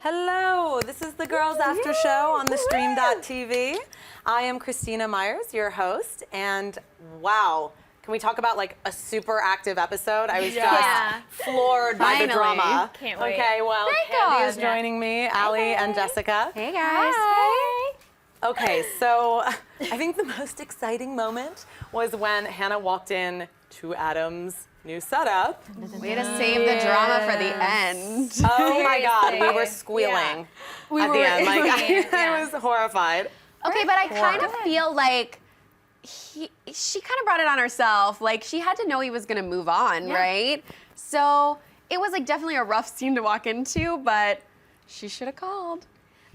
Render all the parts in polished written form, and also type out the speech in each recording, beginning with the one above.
Hello, this is the Girls After Show on the Stream.tv. I am Christina Myers, your host, and wow, can we talk about like a super active episode? I was just floored by the drama. Can't wait. Okay, well, Candy is joining me, Allie and Jessica. Hey guys. Hi. Okay, so I think the most exciting moment was when Hannah walked in to Adam's new setup. Way to save the drama for the end. Oh my God, we were squealing at the end. Like, I was horrified. Okay, but I kind of feel like she kind of brought it on herself. Like, she had to know he was going to move on, right? So it was like definitely a rough scene to walk into, but she should have called.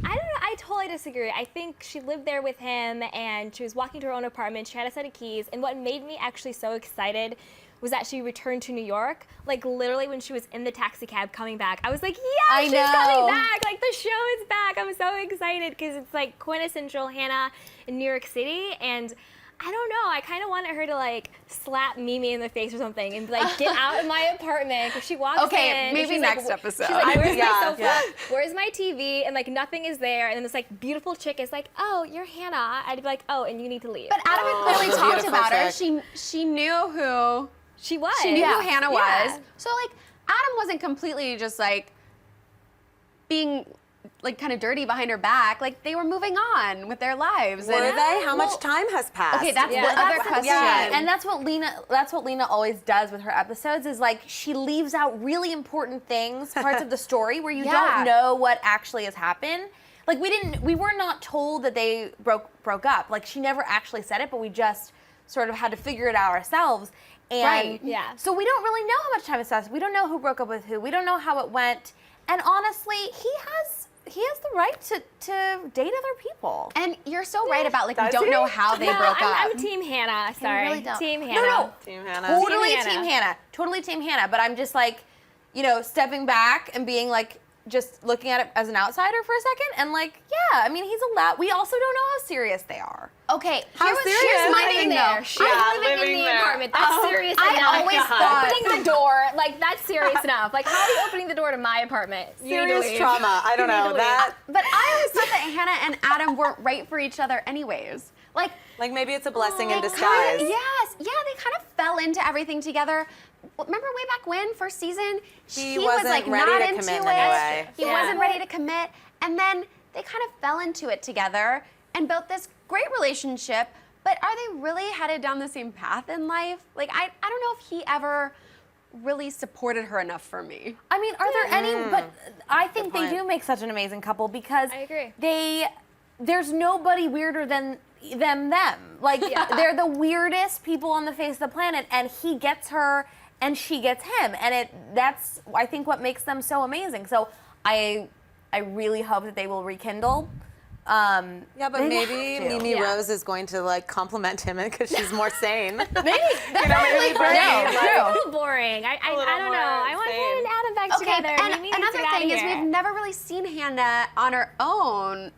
I don't know. I totally disagree. I think she lived there with him, and she was walking to her own apartment. She had a set of keys, and what made me actually so excited was that she returned to New York. Like, literally when she was in the taxi cab coming back, I was like, yeah, she's coming back. Like, the show is back. I'm so excited because it's like quintessential Hannah in New York City. And I don't know, I kind of wanted her to like slap Mimi in the face or something and be like, get out of my apartment. Because she walks in. Okay, maybe next episode. She's like, where's my sofa? Where's my TV? And like, nothing is there. And then this like beautiful chick is like, oh, you're Hannah. I'd be like, oh, and you need to leave. But Adam had clearly talked about her. She knew who she was. She knew who Hannah was. So like, Adam wasn't completely just like being like kind of dirty behind her back. Like, they were moving on with their lives. Were they? How much time has passed? Okay, that's the other question. Yeah, and that's what Lena always does with her episodes, is like she leaves out really important things, parts of the story where you don't know what actually has happened. Like, we were not told that they broke up. Like, she never actually said it, but we just sort of had to figure it out ourselves. And so we don't really know how much time has passed. We don't know who broke up with who. We don't know how it went. And honestly, he has the right to date other people. And you're so right about like, we don't know how they broke up. I'm Team Hannah. Sorry, really don't. Team Hannah. No, Team Hannah. Totally Team Hannah. Totally Team Hannah. But I'm just like, you know, stepping back and being like, just looking at it as an outsider for a second, and like, yeah, I mean, he's allowed. We also don't know how serious they are. Okay, here's my thing though. I'm living in the apartment. That's serious enough. I always thought opening the door, like that's serious enough. Like, how are you opening the door to my apartment? Serious trauma. I don't know that. But I always thought that Hannah and Adam weren't right for each other anyways. Like maybe it's a blessing in disguise. Yes, yeah, they kind of fell into everything together. Remember way back when, first season, he was like not into it. He wasn't ready to commit, and then they kind of fell into it together and built this great relationship. But are they really headed down the same path in life? Like, I don't know if he ever really supported her enough for me. I mean, are there any? But I think they do make such an amazing couple because I agree. There's nobody weirder than them. Like, they're the weirdest people on the face of the planet, and he gets her and she gets him, and that's I think what makes them so amazing. So I really hope that they will rekindle. Yeah, but maybe Mimi Rose is going to like compliment him because she's more sane. Maybe that's maybe a little boring. I don't know. I want Hannah and Adam back together. And another thing is we've never really seen Hannah on her own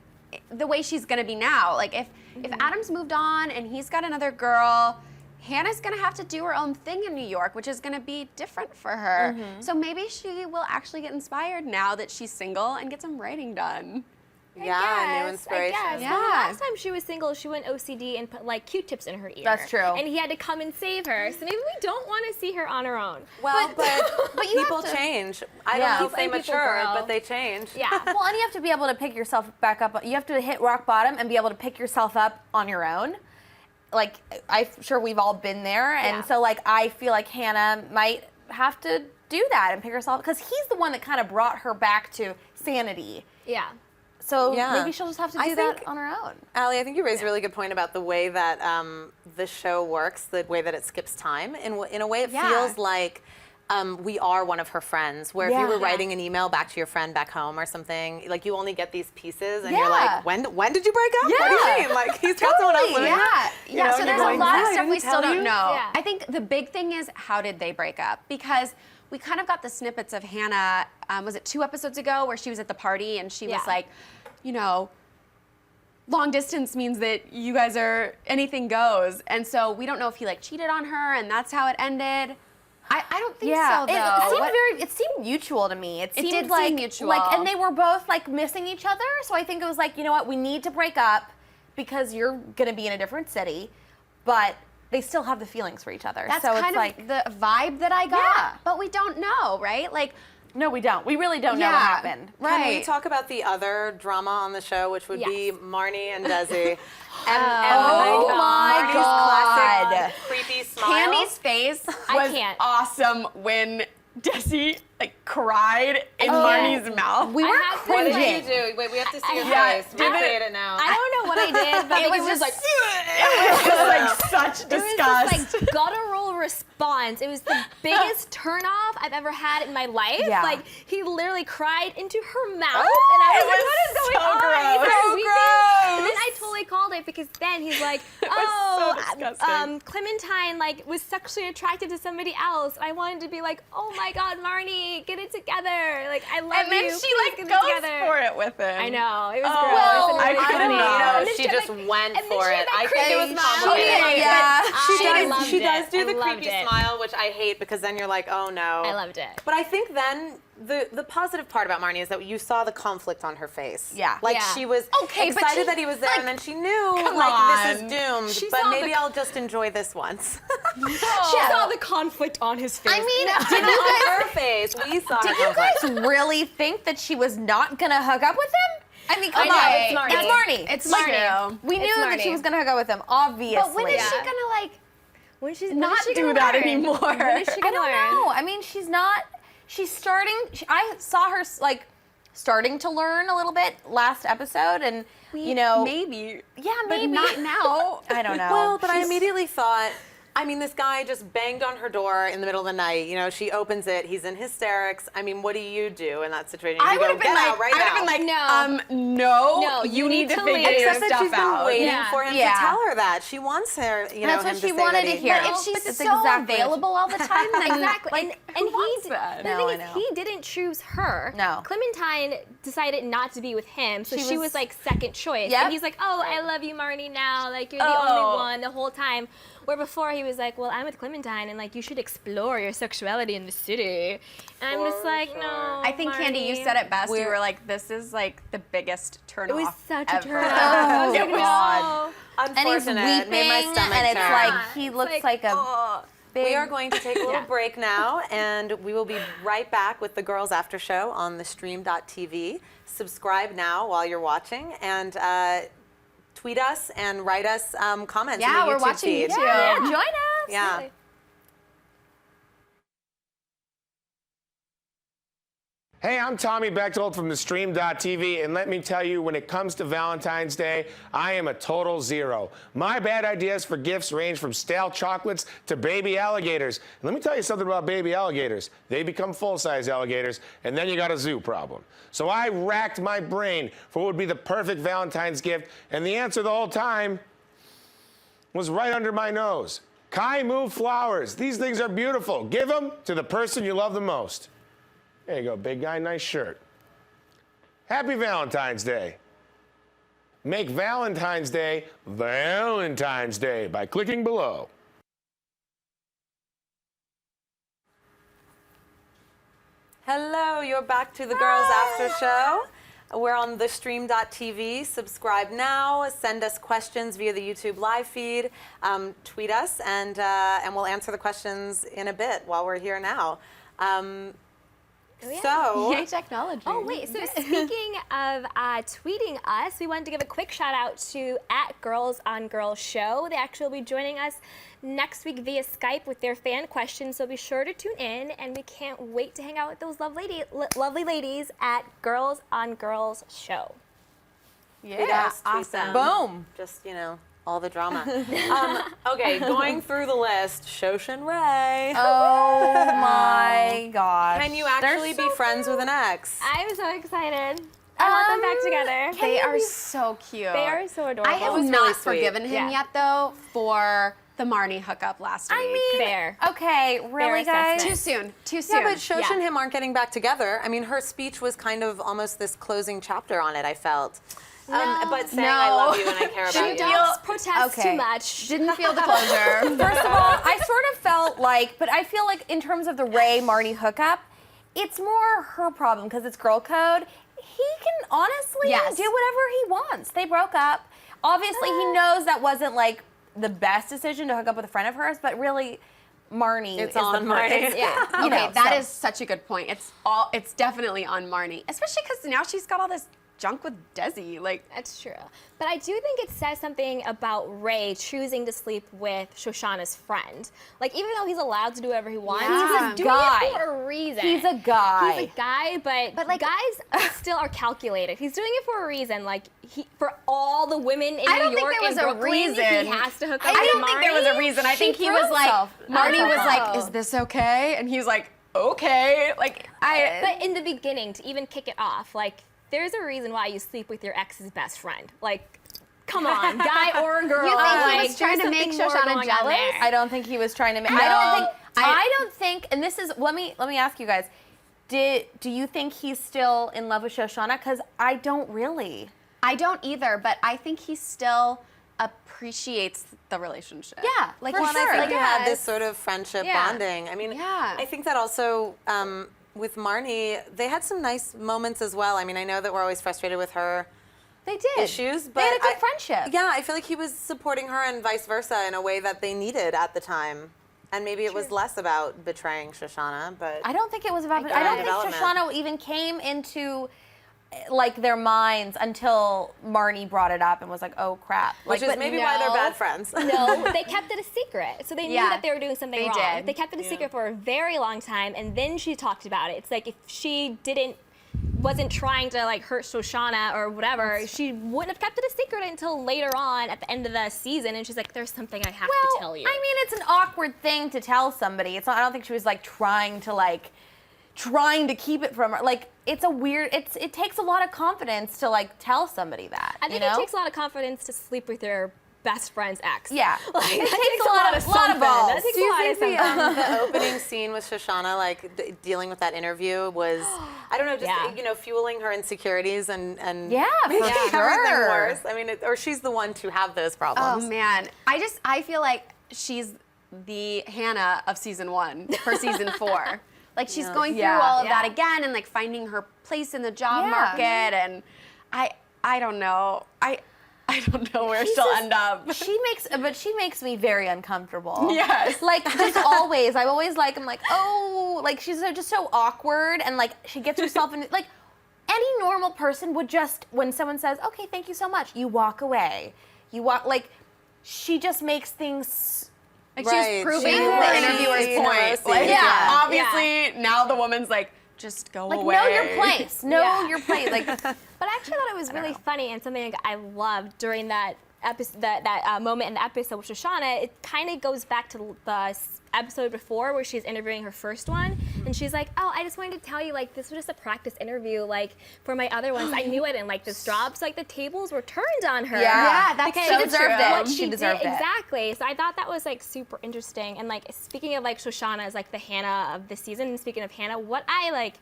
the way she's gonna be now. Like, if Adam's moved on and he's got another girl, Hannah's gonna have to do her own thing in New York, which is gonna be different for her. So maybe she will actually get inspired now that she's single and get some writing done. New inspiration. Yeah. Well, the last time she was single, she went OCD and put like Q-tips in her ear. That's true. And he had to come and save her. So maybe we don't want to see her on her own. Well, but people change. I don't know if they mature, but they change. Yeah. Well, and you have to be able to pick yourself back up. You have to hit rock bottom and be able to pick yourself up on your own. Like, I'm sure we've all been there. And so, like, I feel like Hannah might have to do that and pick herself, because he's the one that kind of brought her back to sanity. Yeah. So maybe she'll just have to do that on her own. Allie, I think you raised a really good point about the way that the show works, the way that it skips time. In a way, it feels like we are one of her friends, where if you were writing an email back to your friend back home or something, like, you only get these pieces and you're like, when did you break up? What do you mean? Like, he's got someone else living there? So there's a lot of stuff we still don't know. Yeah. I think the big thing is, how did they break up? Because we kind of got the snippets of Hannah, was it 2 episodes ago, where she was at the party and she was like, you know, long distance means that you guys are, anything goes. And so we don't know if he like cheated on her and that's how it ended. I don't think so, though. It seemed mutual to me. It did like, seem mutual. Like, and they were both like missing each other. So I think it was like, you know what, we need to break up because you're gonna be in a different city, but they still have the feelings for each other. That's so kind it's of like the vibe that I got. Yeah. But we don't know, right? Like, no, we don't. We really don't know what happened. Right. Can we talk about the other drama on the show, which would be Marnie and Desi? Oh my Marnie's God. classic creepy smile. Candy's face was awesome when Desi cried in Marnie's mouth. We were What did cringing. you do? Wait, we have to see your Yeah, face. Recreate it now. I don't know what I did, but It was just like, it was like such it was disgust. this guttural response. It was the biggest turnoff I've ever had in my life. Yeah. Like he literally cried into her mouth, and I was like, "What is going on?" gross. He started So weeping. gross. And then I totally called it because then he's like, so disgusting. Clementine was sexually attracted to somebody else. I wanted to be like, "Oh my God, Marnie, get it together! Like I love And then you. she Please get it goes together." for it with him. I know it was Oh, gross. well, and I really couldn't funny. know. And then She had, just like- went and then for she had it. that I creepy think it was smile. complicated. Yeah. She does do the I loved creepy it. smile, which I hate because then you're like, oh no. I loved it. But I think then the positive part about Marnie is that you saw the conflict on her face. Yeah. Like Yeah. she was Okay, but excited she- that he was there, and then she knew Come this is on. doomed. She But saw maybe the- I'll just enjoy this once. She saw the conflict on his face. I mean, Did on her face, we saw Did her you conflict. guys really think that she was not gonna hook up with him? I mean, come know, on. it's Marnie. It's Marnie. It's Like, Marnie. we knew It's that she Marnie. was gonna hook up with him, obviously. but when is she gonna when she's not when is she do gonna that learn? anymore? When is she I gonna don't learn? know. I mean, she's starting. I saw her starting to learn a little bit last episode, and maybe. yeah, but maybe not now? I don't know. Well, but I immediately thought, I mean, this guy just banged on her door in the middle of the night. You know, she opens it. He's in hysterics. I mean, what do you do in that situation? I You would go, have been "Get like, out right I would have now." been like, no, you need to to figure leave. your Except that stuff she's been out. waiting Yeah. for him Yeah. to tell her that. She wants her, That's him what to she say wanted that to he- hear. But if she's It's so exactly what- available all the time, then Exactly. and wants he, that? the No, I thing is, know. he didn't choose her. No. Clementine decided not to be with him, so She she was- was like second choice. Yep. And he's like, "Oh, I love you, Marnie. Now, like you're the Oh. only one the whole time." Where before he was like, "Well, I'm with Clementine, and like you should explore your sexuality in the city." And I'm just like, "No." I think Candy, you Marnie." said it best. You were like, "This is like the biggest turn It was off such a ever." turn off. I was Oh, like, God. "No." and he's Unfortunate. weeping, It made my stomach and it's turn. like he It's looks like, like a oh. big. We are going to take a little break now, and we will be right back with the Girls After Show on the stream.tv. Subscribe now while you're watching, and tweet us and write us comments in Yeah, the we're YouTube watching feed. you too. Yeah. Join us. Yeah. Absolutely. Hey, I'm Tommy Bechtold from the Stream.tv, and let me tell you, when it comes to Valentine's Day, I am a total zero. My bad ideas for gifts range from stale chocolates to baby alligators. And let me tell you something about baby alligators. They become full-size alligators, and then you got a zoo problem. So I racked my brain for what would be the perfect Valentine's gift, and the answer the whole time was right under my nose. Kaimu flowers. These things are beautiful. Give them to the person you love the most. There you go, big guy, nice shirt. Happy Valentine's Day. Make Valentine's Day Valentine's Day by clicking below. Hello, you're back to the Girls After Show. We're on the stream.tv. Subscribe now. Send us questions via the YouTube live feed. Tweet us, and we'll answer the questions in a bit while we're here now. So, Yay, technology. Oh wait, so speaking of tweeting us, we wanted to give a quick shout out to @GirlsOnGirls_Show. They actually will be joining us next week via Skype with their fan questions, so be sure to tune in, and we can't wait to hang out with those lovely ladies at @GirlsOnGirls_Show. Yeah, tweet them. Boom. Just, all the drama. Okay, going through the list, Shosh and Ray. Oh my gosh. Can you actually be friends with an ex? I'm so excited. I want them back together. They are so cute. They are so adorable. I have was not really sweet. forgiven him Yeah. yet, though, for the Marnie hookup last week. Fair. Okay, really, guys? Too soon. Too soon. Yeah, but Shosh Yeah. and him aren't getting back together. I mean, her speech was kind of almost this closing chapter on it, I felt. but saying I love you and I care about She you. does protest too much. Didn't feel the closure. First of all, I sort of felt like, but I feel like in terms of the Ray-Marnie hookup, it's more her problem because it's girl code. He can honestly do whatever he wants. They broke up. Obviously, he knows that wasn't like the best decision to hook up with a friend of hers, but really, Marnie It's is on the Marnie. Okay, that is such a good point. It's definitely on Marnie, especially because now she's got all this junk with Desi. Like, That's true. But I do think it says something about Ray choosing to sleep with Shoshanna's friend. Like, even though he's allowed to do whatever he wants, Yeah. he's doing Guy. it for a reason. He's a guy. He's a guy, but like- guys still are calculated. He's doing it for a reason. Like, for all the women in I don't New think York there was and a Brooklyn, reason. he has to hook up I with don't think there was a reason. I think he threw was like, himself. Marnie was like, Oh. is this okay? And he was like, okay. Like, But in the beginning, to even kick it off, like, there's a reason why you sleep with your ex's best friend. Like, come on, guy or girl. You think he like, was trying there's to make something more Shoshanna going on jealous? there. I don't think he was trying to make. No. I don't think. And this is. Let me ask you guys. Do you think he's still in love with Shoshanna? Because I don't really. I don't either, but I think he still appreciates the relationship. Yeah, like Well, for and sure. I think you had this Yes. sort of friendship Yeah. bonding. I mean, Yeah. I think that also with Marnie, they had some nice moments as well. I mean, I know that we're always frustrated with her They did. issues, but They had a good I- friendship. Yeah, I feel like he was supporting her and vice versa in a way that they needed at the time. And maybe it was less about betraying Shoshanna, but I don't think it was about. I get don't it. think Development. Shoshana even came into like their minds until Marnie brought it up and was like, "Oh crap!" which Like, is but maybe why they're no. bad friends. No, they kept it a secret. So they knew Yeah, that they were doing something they wrong. did. They kept it a secret for a very long time, and then she talked about it. It's like if she wasn't trying to like hurt Shoshanna or whatever, she wouldn't have kept it a secret until later on at the end of the season. And she's like, "There's something I have to tell you." I mean, it's an awkward thing to tell somebody. It's not. I don't think she was like trying to keep it from her. Like, it's a weird. It takes a lot of confidence to like tell somebody that. I think you know? it takes a lot of confidence to sleep with your best friend's ex. Yeah, Like, it that takes a lot of something. balls. That takes Do a you lot of think something. the opening scene with Shoshanna, like dealing with that interview, was I don't know, just Yeah. fueling her insecurities and Yeah, making for everything sure. worse. I mean, or she's the one to have those problems. Oh man, I feel like she's the Hannah of season 1 for season 4. Like she's going through all of that again and like finding her place in the job market, and I don't know. I don't know where she'll end up. She makes me very uncomfortable. Yes. Like just always. I'm always like, I'm like, oh, like she's just so awkward, and like she gets herself in like any normal person would just when someone says, okay, thank you so much, you walk away. You walk like she just makes things. Like Right. she's proving She's the very interviewer's point. interesting. Like, Yeah. obviously now the woman's like, just go Like away. know your place. Know Yeah. your place. Like But I actually thought it was really funny and something I loved during that episode, that moment in the episode with Shoshana. It kind of goes back to the episode before where she's interviewing her first one, and she's like, "Oh, I just wanted to tell you, like, this was just a practice interview. Like, for my other ones, I knew I didn't like this job, so like the tables were turned on her. Yeah, that's Because so she deserved true. it. what She did- deserved it. exactly. So I thought that was like super interesting. And like speaking of like Shoshana as like the Hannah of the season, and speaking of Hannah, what I like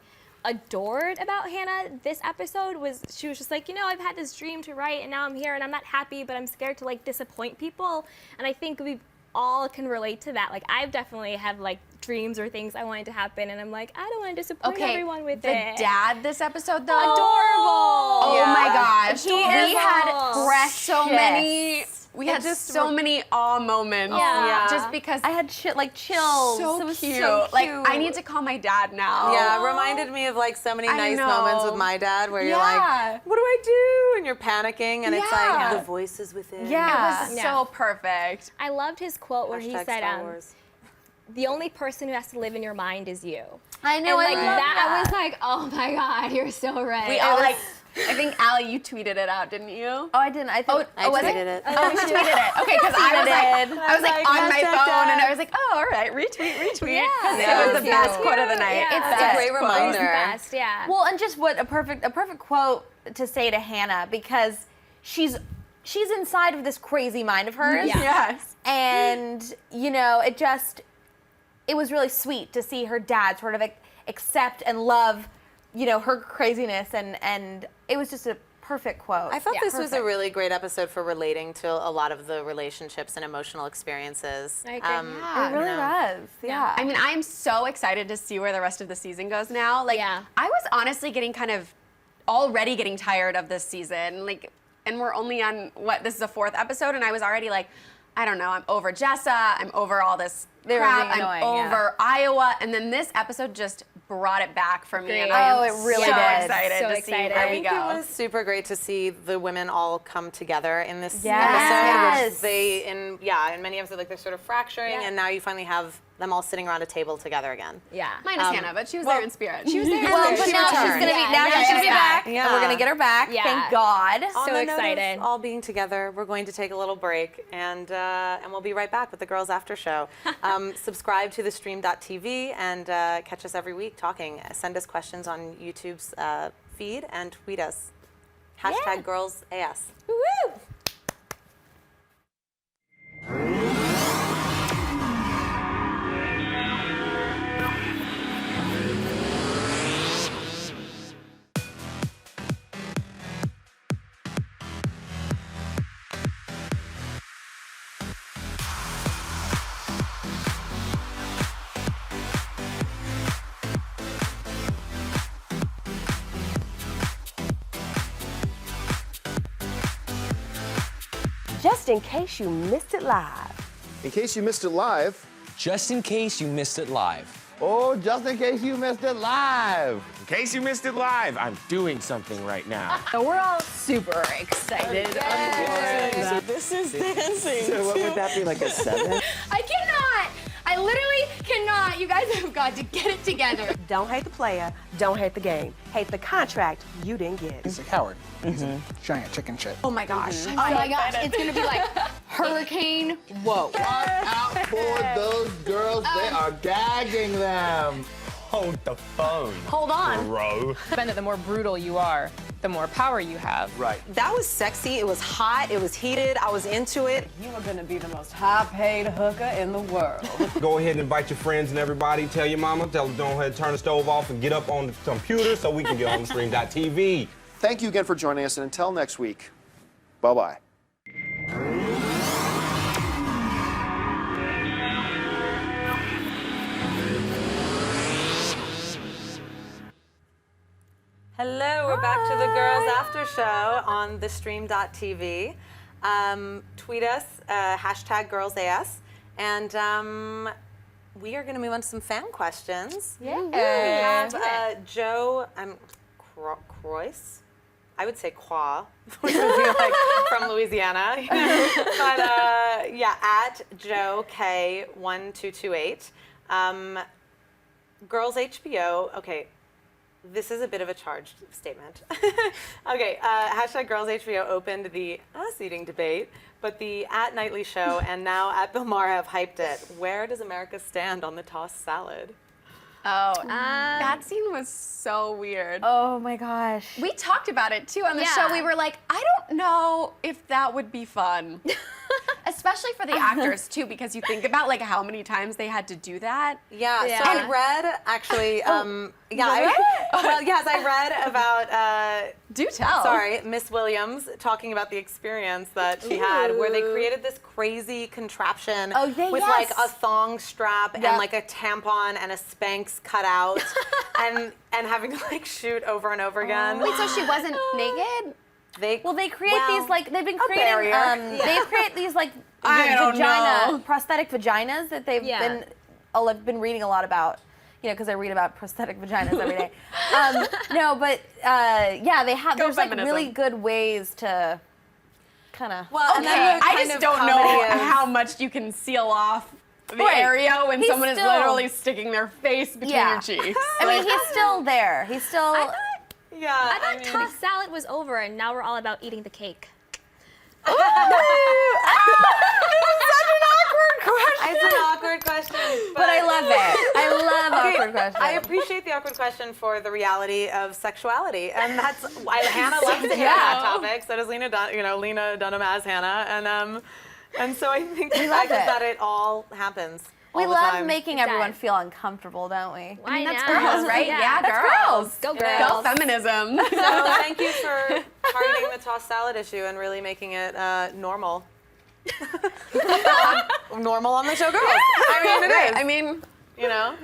adored about Hannah this episode was she was just like, I've had this dream to write and now I'm here and I'm not happy, but I'm scared to like disappoint people. And I think we all can relate to that. Like I've definitely have like dreams or things I wanted to happen, and I'm like, I don't want to disappoint everyone with the it. dad this episode though. Adorable. Oh my gosh. He we is had precious. so many. We had just so many awe moments. Yeah. Just because I had like chills. so It was cute. so cute. Like I need to call my dad now. Yeah, it reminded me of like so many I nice know. moments with my dad where you're Yeah. like, what do I do? And you're panicking, and it's Yeah. like the voices within. Yeah. It was Yeah. so perfect. I loved his quote where he Hashtag said, Star Wars. the only person who has to live in your mind is you. I know. And like I love that, I was like, oh my God, you're so right. We all like. I think Allie, you tweeted it out, didn't you? Oh, I didn't. I think. I was tweeted it. Oh, we tweeted it. Okay, because I was like on my hashtag phone, dad. and I was like, oh, all right, retweet. Yeah. It was the Yeah. best quote of the night. Yeah. It's a great It was reminder. the best, yeah. Well, and just what a perfect quote to say to Hannah, because she's inside of this crazy mind of hers. Yeah. Yes. And it was really sweet to see her dad sort of accept and love, her craziness, and it was just a perfect quote. I thought this was a really great episode for relating to a lot of the relationships and emotional experiences. I agree. It really was. Yeah. I mean, I am so excited to see where the rest of the season goes now. Like, I was honestly already getting tired of this season. Like, and we're only on, this is the 4th episode, and I was already like, I don't know, I'm over Jessa, I'm over all this crap, I'm over Iowa, and then this episode just brought it back for me. And it really so did. excited So to excited. see where we It go. was super great to see the women all come together in this episode. Yes. Which they, in many episodes, like they're sort of fracturing, and now you finally have them all sitting around a table together again. Yeah. Minus Hannah, but she was there in spirit. She was there. Well, and but she now she's returned. gonna be back, and we're gonna get her back. Yeah. Thank God. On So the note of excited. all being together, we're going to take a little break, and we'll be right back with the Girls After Show. Subscribe to thestream.tv and catch us every week talking. Send us questions on YouTube's feed and tweet us. Hashtag GirlsAS. Woo! Just in case you missed it live. In case you missed it live. Just in case you missed it live. Oh, just in case you missed it live. In case you missed it live, I'm doing something right now. So we're all super excited. So this is dancing. So what would that be, like a 7? I cannot. I literally cannot. You guys have got to get it together. Don't hate the player, don't hate the game. Hate the contract you didn't get. He's a coward. He's a giant chicken shit. Oh my gosh. Oh my gosh. It's going to be like hurricane. Whoa. Watch out for those girls. They are gagging them. Hold the phone. Hold on. Bro. The more brutal you are, the more power you have. Right. That was sexy. It was hot. It was heated. I was into it. You are gonna be the most high-paid hooker in the world. Go ahead and invite your friends and everybody. Tell your mama. Tell them, go ahead and turn the stove off and get up on the computer so we can get on the stream.tv. Thank you again for joining us, and until next week, bye-bye. Hello, we're back to the Girls After Show on thestream.tv. Tweet us, hashtag GirlsAS, and we are going to move on to some fan questions. Yeah. We have Joe Croix. I would say Qua, which would be like from Louisiana. But at Joe K1228. Girls HBO, okay. This is a bit of a charged statement. Okay, hashtag Girls HBO opened the us eating debate, but the at Nightly Show and now at Bill Maher have hyped it. Where does America stand on the tossed salad? Oh, that scene was so weird. Oh my gosh. We talked about it too on the show. We were like, I don't know if that would be fun. Especially for the actors too, because you think about like how many times they had to do that. Yeah. So I read actually. I read about. Do tell. Sorry, Miss Williams talking about the experience that she had, where they created this crazy contraption with like a thong strap and like a tampon and a Spanx cut out, and having to like shoot over and over again. Wait, so she wasn't naked? They create these like they've been creating they create these like prosthetic vaginas that they've been reading a lot about, because I read about prosthetic vaginas every day. They have there's like really good ways to kind of I just don't know how much you can seal off the area when someone is literally sticking their face between your cheeks. I mean, he's still there. He's still I thought tossed salad was over, and now we're all about eating the cake. It's an awkward question. But I love it. I love awkward questions. I appreciate the awkward question for the reality of sexuality, and that's why Hannah loves to hear that topic. So does Lena Dunham as Hannah, and so I think the fact is that it all happens. We all the love time. making everyone feel uncomfortable, don't we? I mean, that's know. girls, right? Yeah, Yeah, girls. Go Go girls. feminism. So thank you for targeting the tossed salad issue and really making it normal. Normal on the show, girls. I mean, it is. I mean, you know,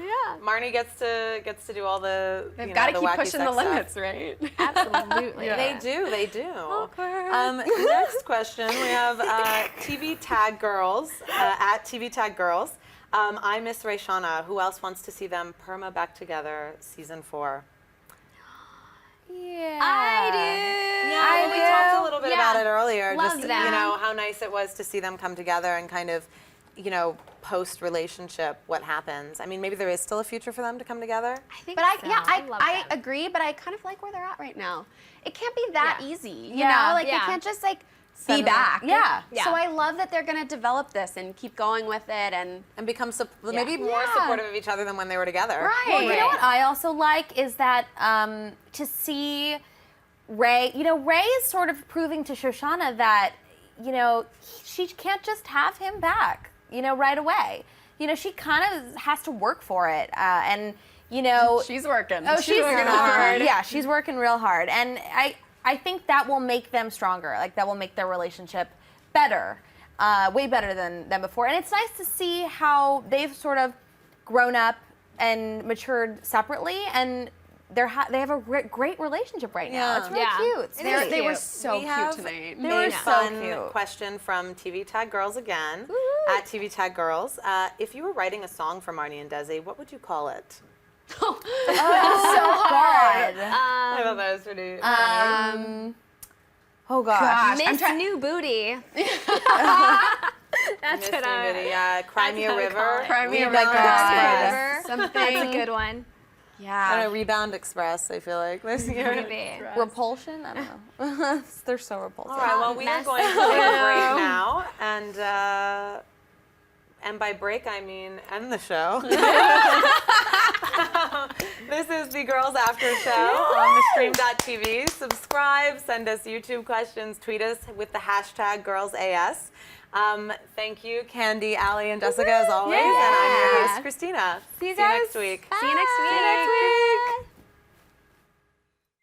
Marnie gets to do all the. they've got to keep wacky pushing sex the limits, stuff. right? Absolutely. They do. They do. Next question, we have TV Tag Girls at TV Tag Girls. I miss Shoshanna. Who else wants to see them perma back together, season 4? Yeah. I do. Yeah, we talked a little bit about it earlier. Loved Just them. you know how nice it was to see them come together and kind of, you know, post relationship. What happens? I mean, maybe there is still a future for them to come together. I think But so. I love them. agree, but I kind of like where they're at right now. It can't be that easy, you Yeah. know? Like, Yeah. they can't just, like, be Suddenly. back. Yeah. Yeah. So I love that they're going to develop this and keep going with it and... And become maybe more supportive of each other than when they were together. Right. Well, you know what I also like is that to see Ray, you know, Ray is sort of proving to Shoshanna that, you know, she can't just have him back, you know, right away. You know, she kind of has to work for it. And, you know. She's working. Oh, she's working hard. Yeah, she's working real hard. And I think that will make them stronger. Like, that will make their relationship better, way better than before. And it's nice to see how they've sort of grown up and matured separately, and they have a great relationship right now. It's really cute. It's very They were cute. so We cute have tonight. They were a so fun cute. question from TV Tag Girls again, at TV Tag Girls. If you were writing a song for Marnie and Desi, what would you call it? Oh, God. I thought that was pretty Oh, gosh. Miss New Booty. That's Miss what I. Nudity, Cry Me a how we call River. it. Cry Me a Rebound River. Express. Something. That's a good one. I Yeah. don't know, Rebound Express, I feel like. There's Maybe. Repulsion? I don't know. They're so repulsive. All right, well, we are Mess. going to take a break now, and by break I mean end the show. This is the Girls After Show on the stream.tv. Subscribe, send us YouTube questions, tweet us with the hashtag GirlsAS. Thank you, Candy, Allie, and Jessica, as always. And I'm your host, Christina. See you See you next week. See you next week.